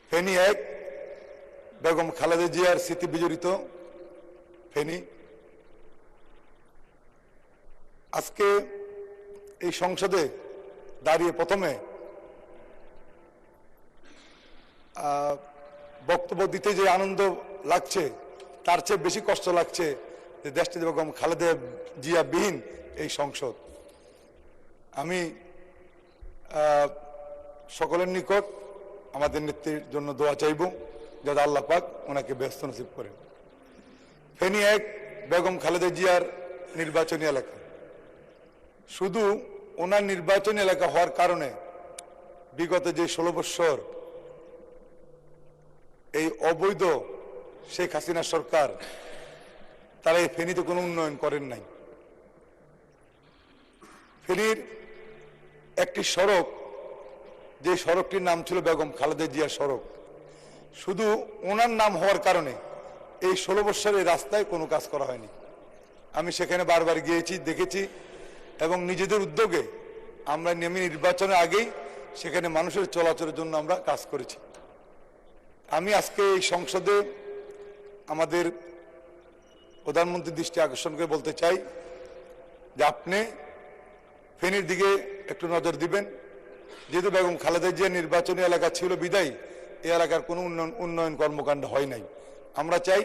ফেনী এক বেগম খালেদা জিয়ার স্মৃতি বিজড়িত ফেনী। আজকে এই সংসদে দাঁড়িয়ে প্রথমে বক্তব্য দিতে যে আনন্দ লাগছে তার চেয়ে বেশি কষ্ট লাগছে যে দেশটি বেগম খালেদা জিয়া বিহীন এই সংসদ। আমি সকলের নিকট আমাদের নেত্রীর জন্য দোয়া চাইব যাতে আল্লাহ পাক ওনাকে ব্যস্ত নসিব করেন। ফেনী এক বেগম খালেদা জিয়ার নির্বাচনী এলাকা, শুধু ওনার নির্বাচনী এলাকা হওয়ার কারণে বিগত যে 16 বৎসর এই অবৈধ শেখ হাসিনা সরকার তারা এই ফেনীতে কোনো উন্নয়ন করেন নাই। ফেনীর একটি সড়ক, যে সড়কটির নাম ছিল বেগম খালেদা জিয়া সড়ক, শুধু ওনার নাম হওয়ার কারণে এই 16 বৎসরের রাস্তায় কোনো কাজ করা হয়নি। আমি সেখানে বারবার গিয়েছি, দেখেছি, এবং নিজেদের উদ্যোগে আমরা নেমে নির্বাচনের আগেই সেখানে মানুষের চলাচলের জন্য আমরা কাজ করেছি। আমি আজকে এই সংসদে আমাদের প্রধানমন্ত্রীর দৃষ্টি আকর্ষণ করে বলতে চাই যে আপনি ফেনীর দিকে একটু নজর দিবেন। যেহেতু বেগম খালেদা জিয়া নির্বাচনী এলাকা ছিল বিদায়ী এই এলাকার কোনো উন্নয়ন কর্মকাণ্ড হয় নাই। আমরা চাই